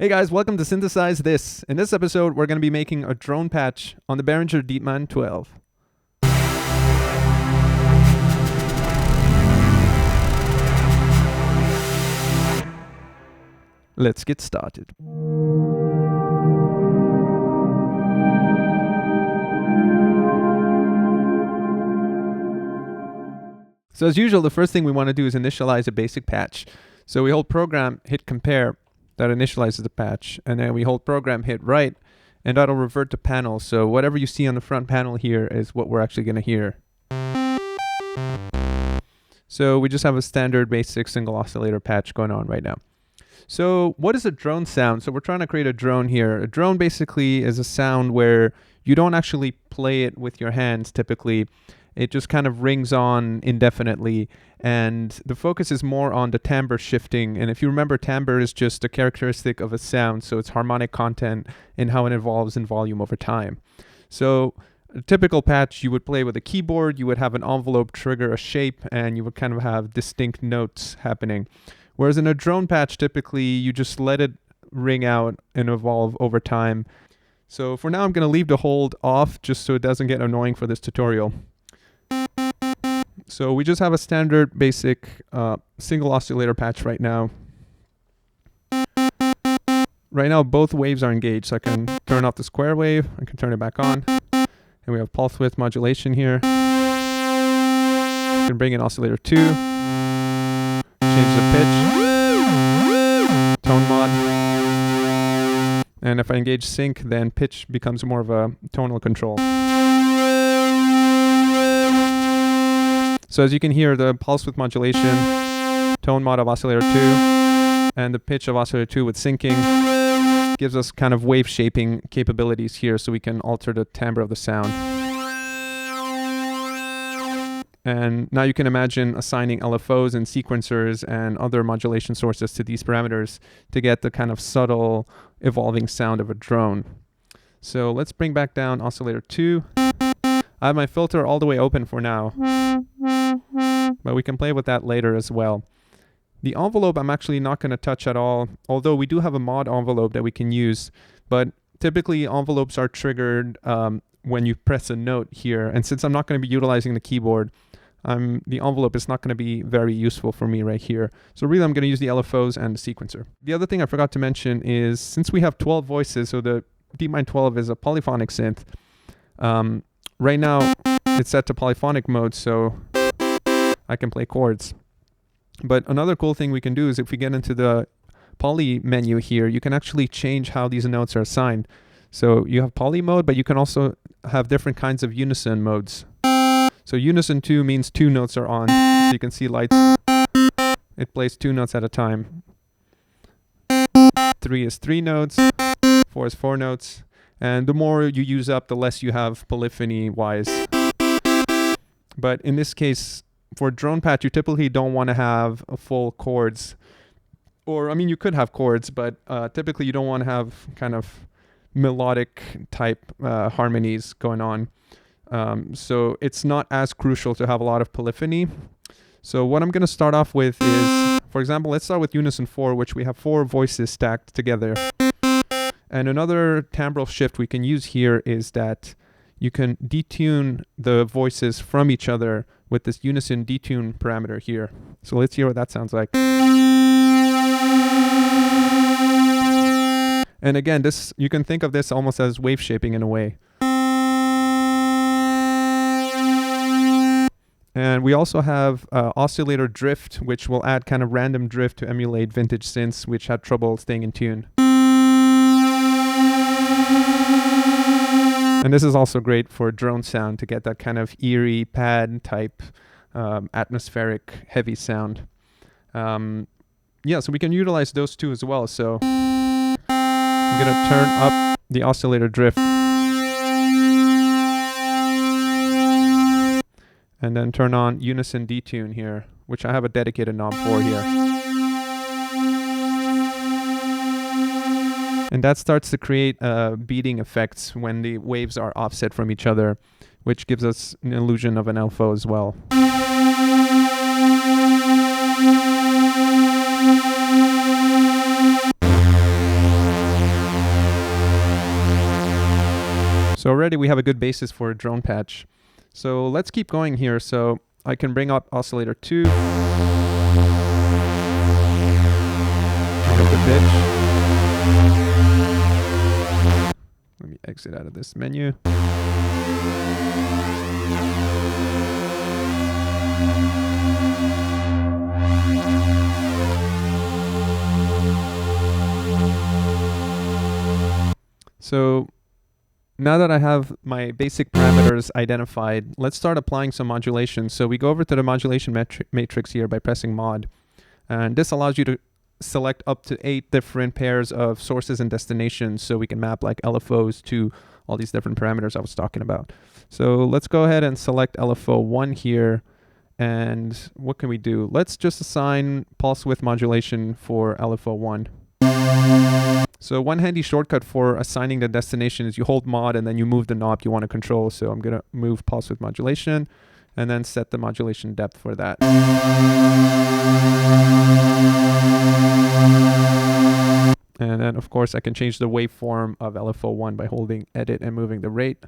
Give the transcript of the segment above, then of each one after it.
Hey guys, welcome to Synthesize This. In this episode, we're going to be making a drone patch on the Behringer Deepmind 12. Let's get started. So as usual, the first thing we want to do is initialize a basic patch. So we hold program, hit compare, that initializes the patch, and then we hold program, hit write, and that'll revert to panel. So whatever you see on the front panel here is what we're actually going to hear. So we just have a standard basic single oscillator patch going on right now. So what is a drone sound? So we're trying to create a drone here. A drone basically is a sound where you don't actually play it with your hands typically. It just kind of rings on indefinitely, and the focus is more on the timbre shifting. And if you remember, timbre is just a characteristic of a sound, so it's harmonic content in how it evolves in volume over time. So a typical patch, you would play with a keyboard, you would have an envelope trigger a shape, and you would kind of have distinct notes happening. Whereas in a drone patch, typically you just let it ring out and evolve over time. So for now, I'm going to leave the hold off just so it doesn't get annoying for this tutorial. So we just have a standard basic single oscillator patch right now. Right now both waves are engaged, so I can turn off the square wave, I can turn it back on. And we have pulse width modulation here. I can bring in oscillator 2, change the pitch, tone mod. And if I engage sync, then pitch becomes more of a tonal control. So as you can hear, the pulse width modulation, tone mod of oscillator 2, and the pitch of oscillator 2 with syncing gives us kind of wave shaping capabilities here, so we can alter the timbre of the sound. And now you can imagine assigning LFOs and sequencers and other modulation sources to these parameters to get the kind of subtle evolving sound of a drone. So let's bring back down oscillator 2. I have my filter all the way open for now, but we can play with that later as well. The envelope I'm actually not going to touch at all, although we do have a mod envelope that we can use, but typically envelopes are triggered when you press a note here, and since I'm not going to be utilizing the keyboard, the envelope is not going to be very useful for me right here. So really I'm going to use the LFOs and the sequencer. The other thing I forgot to mention is, since we have 12 voices, so the Deepmind 12 is a polyphonic synth, right now it's set to polyphonic mode, so I can play chords. But another cool thing we can do is, if we get into the poly menu here, you can actually change how these notes are assigned. So you have poly mode, but you can also have different kinds of unison modes. So unison 2 means 2 notes are on. So you can see lights, it plays 2 notes at a time. 3 is 3 notes, 4 is 4 notes. And the more you use up, the less you have polyphony-wise. But in this case, for drone patch, you typically don't want to have full chords. Or, I mean, you could have chords, but typically you don't want to have kind of melodic type harmonies going on. So it's not as crucial to have a lot of polyphony. So what I'm going to start off with is, for example, let's start with Unison 4, which we have 4 voices stacked together. And another timbral shift we can use here is that you can detune the voices from each other with this unison detune parameter here. So let's hear what that sounds like. And again, this, you can think of this almost as wave shaping in a way. And we also have oscillator drift, which will add kind of random drift to emulate vintage synths which had trouble staying in tune. And this is also great for drone sound, to get that kind of eerie pad type atmospheric heavy sound. Yeah, so we can utilize those two as well. So I'm going to turn up the oscillator drift and then turn on unison detune here, which I have a dedicated knob for here. And that starts to create beating effects when the waves are offset from each other, which gives us an illusion of an LFO as well. already we have a good basis for a drone patch. So let's keep going here. So I can bring up Oscillator 2. Bring up the pitch. Let me exit out of this menu. So now that I have my basic parameters identified, let's start applying some modulation. So we go over to the modulation matrix here by pressing mod. And this allows you to select up to 8 different pairs of sources and destinations, so we can map like LFOs to all these different parameters I was talking about. So let's go ahead and select LFO 1 here. And what can we do? Let's just assign pulse width modulation for LFO 1. So one handy shortcut for assigning the destination is you hold mod and then you move the knob you want to control. So I'm going to move pulse width modulation and then set the modulation depth for that. And then of course I can change the waveform of LFO 1 by holding edit and moving the rate.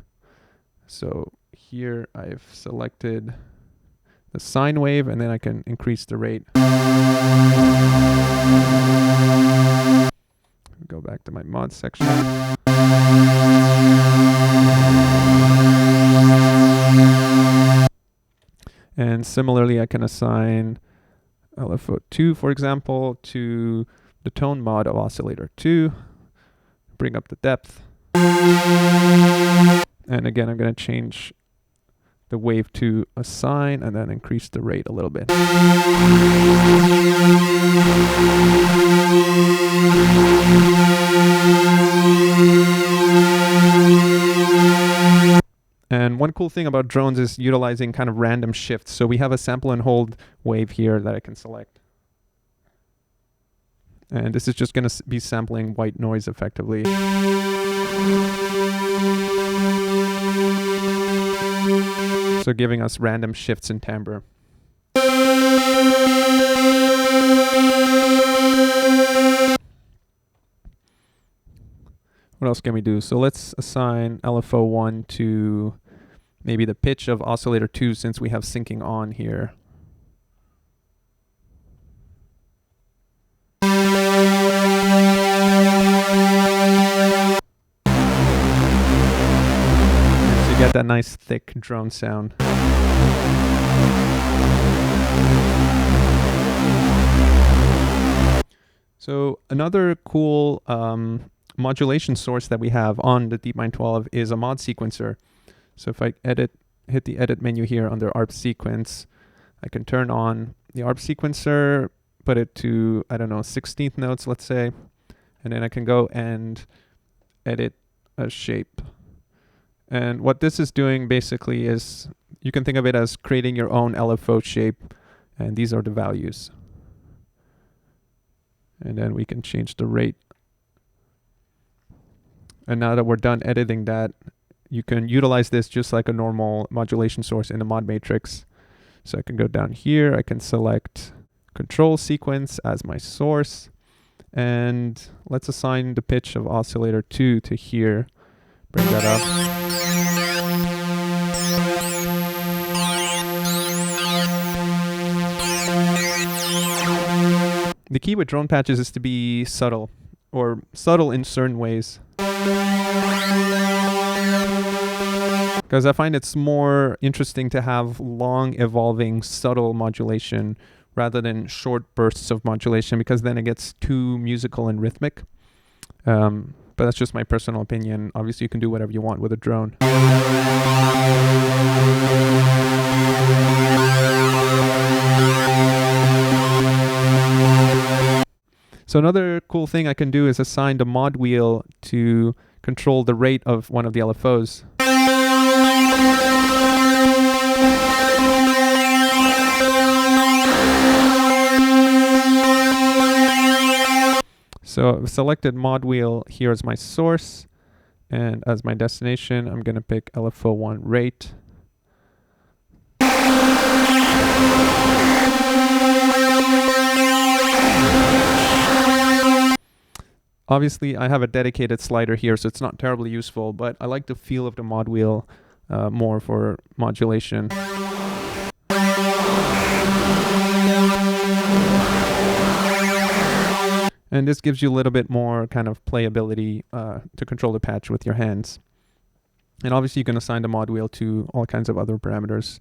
So here I've selected the sine wave and then I can increase the rate. Go back to my mod section. And similarly, I can assign LFO 2, for example, to the tone mod of Oscillator 2. Bring up the depth. And again, I'm going to change the wave to a sine and then increase the rate a little bit. And one cool thing about drones is utilizing kind of random shifts. So we have a sample and hold wave here that I can select. And this is just going to be sampling white noise effectively. So giving us random shifts in timbre. What else can we do? So let's assign LFO 1 to maybe the pitch of Oscillator 2 since we have syncing on here. So you get that nice thick drone sound. So another cool modulation source that we have on the Deepmind 12 is a mod sequencer. So if I hit the edit menu here under ARP sequence, I can turn on the ARP sequencer, put it to, I don't know, 16th notes, let's say, and then I can go and edit a shape. And what this is doing basically is, you can think of it as creating your own LFO shape, and these are the values. And then we can change the rate. And now that we're done editing that, you can utilize this just like a normal modulation source in the mod matrix. So I can go down here, I can select control sequence as my source, and let's assign the pitch of Oscillator 2 to here. Bring that up. The key with drone patches is to be subtle, or subtle in certain ways. Because I find it's more interesting to have long evolving subtle modulation rather than short bursts of modulation, because then it gets too musical and rhythmic. But that's just my personal opinion. Obviously you can do whatever you want with a drone. So another cool thing I can do is assign the mod wheel to control the rate of one of the LFOs. So I've selected mod wheel here as my source, and as my destination, I'm going to pick LFO 1 rate. Obviously, I have a dedicated slider here, so it's not terribly useful, but I like the feel of the mod wheel more for modulation. And this gives you a little bit more kind of playability to control the patch with your hands. And obviously you can assign the mod wheel to all kinds of other parameters,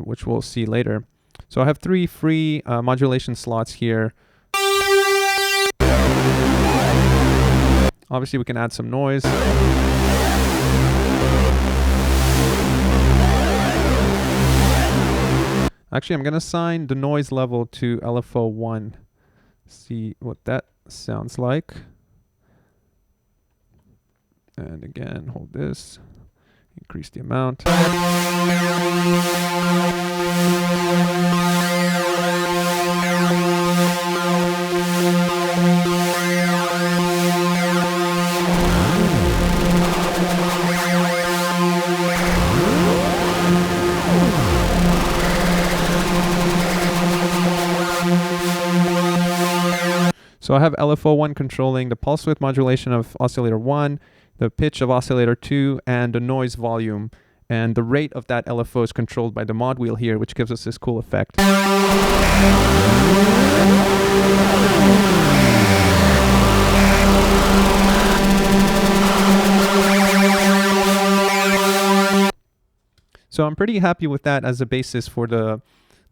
which we'll see later. So I have 3 free modulation slots here. Obviously we can add some noise. Actually, I'm going to assign the noise level to LFO 1. See what that sounds like. And again, hold this, increase the amount. So I have LFO1 controlling the pulse width modulation of oscillator 1, the pitch of oscillator 2, and the noise volume. And the rate of that LFO is controlled by the mod wheel here, which gives us this cool effect. So I'm pretty happy with that as a basis for the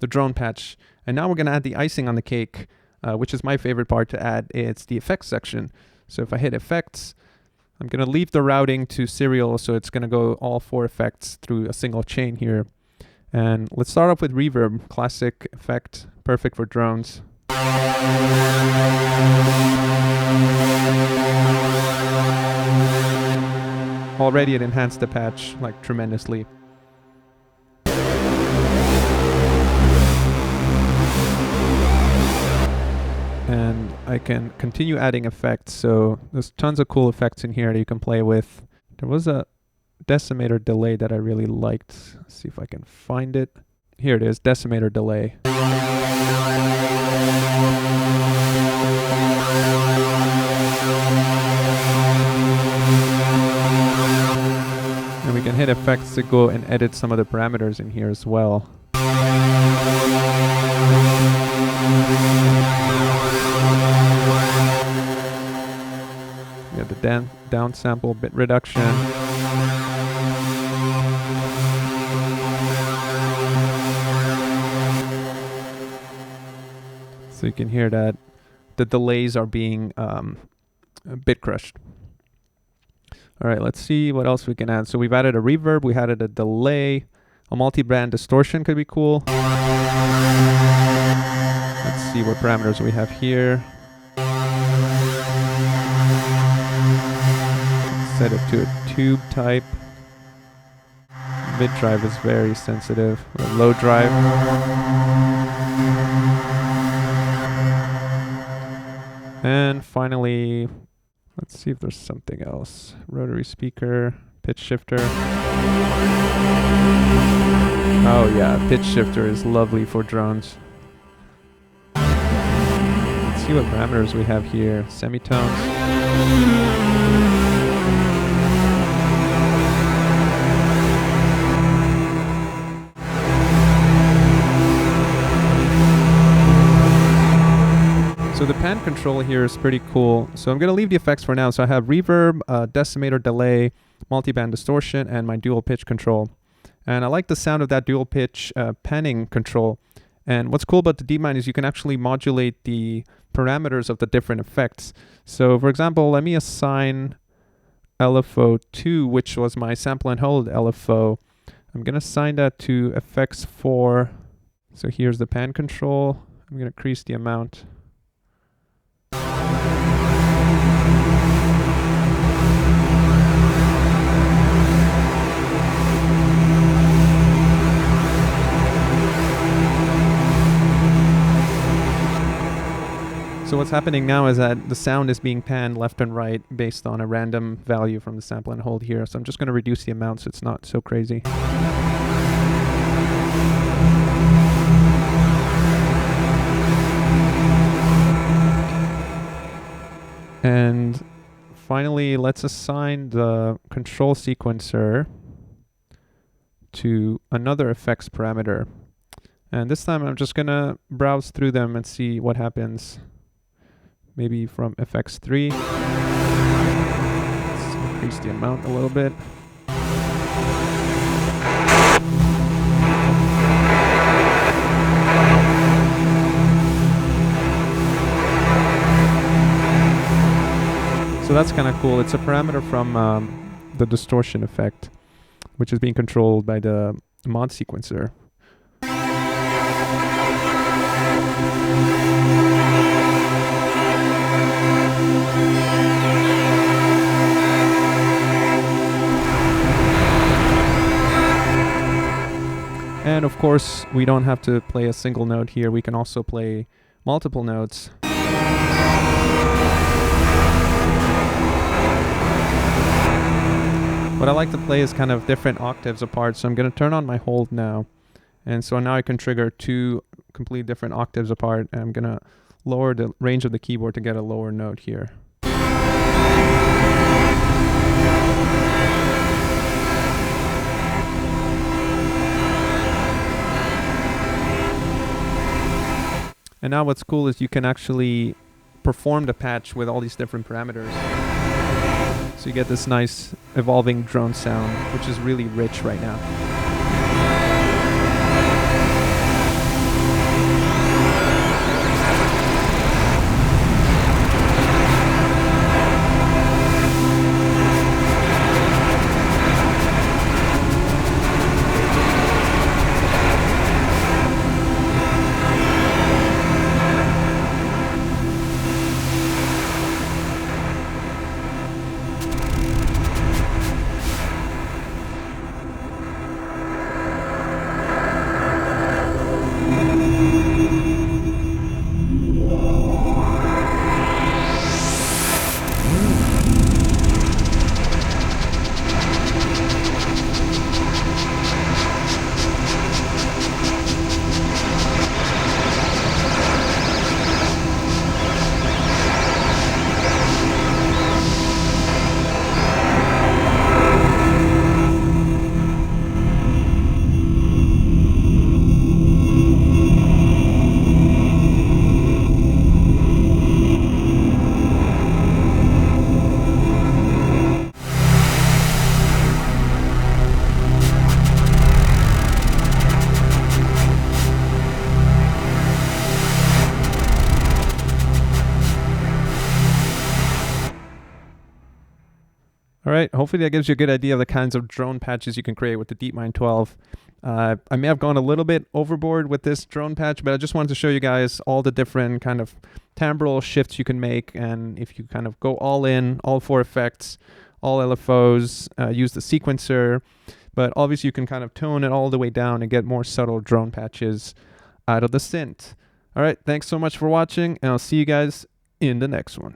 drone patch. And now we're going to add the icing on the cake, which is my favorite part to add. It's the effects section. So if I hit effects, I'm going to leave the routing to serial, so it's going to go all 4 effects through a single chain here. And let's start off with reverb, classic effect, perfect for drones. Already it enhanced the patch like tremendously. And I can continue adding effects, so there's tons of cool effects in here that you can play with. There was a decimator delay that I really liked. Let's see if I can find it. Here it is, decimator delay. And we can hit effects to go and edit some of the parameters in here as well. We have the down sample, bit reduction. So you can hear that the delays are being bit crushed. All right, let's see what else we can add. So we've added a reverb, we added a delay, a multi-band distortion could be cool. Let's see what parameters we have here. Set it to a tube type. Mid drive is very sensitive. Or low drive. And finally, let's see if there's something else. Rotary speaker, pitch shifter. Oh yeah, pitch shifter is lovely for drones. Let's see what parameters we have here. Semitones. So the pan control here is pretty cool. So I'm going to leave the effects for now. So I have reverb, decimator delay, multiband distortion, and my dual pitch control. And I like the sound of that dual pitch panning control. And what's cool about the Deepmind is you can actually modulate the parameters of the different effects. So for example, let me assign LFO 2, which was my sample and hold LFO. I'm going to assign that to effects 4. So here's the pan control. I'm going to increase the amount. So what's happening now is that the sound is being panned left and right based on a random value from the sample and hold here. So I'm just going to reduce the amount so it's not so crazy. And finally, let's assign the control sequencer to another effects parameter. And this time I'm just gonna browse through them and see what happens. Maybe from FX3. Let's increase the amount a little bit. So that's kind of cool. It's a parameter from the distortion effect, which is being controlled by the mod sequencer. And of course, we don't have to play a single note here. We can also play multiple notes. What I like to play is kind of different octaves apart, so I'm going to turn on my hold now. And so now I can trigger two completely different octaves apart, and I'm going to lower the range of the keyboard to get a lower note here. And now what's cool is you can actually perform the patch with all these different parameters. So you get this nice evolving drone sound, which is really rich right now. All right, hopefully that gives you a good idea of the kinds of drone patches you can create with the Deepmind 12. I may have gone a little bit overboard with this drone patch, but I just wanted to show you guys all the different kind of timbral shifts you can make. And if you kind of go all in, all four effects, all LFOs, use the sequencer, but obviously you can kind of tone it all the way down and get more subtle drone patches out of the synth. All right, thanks so much for watching, and I'll see you guys in the next one.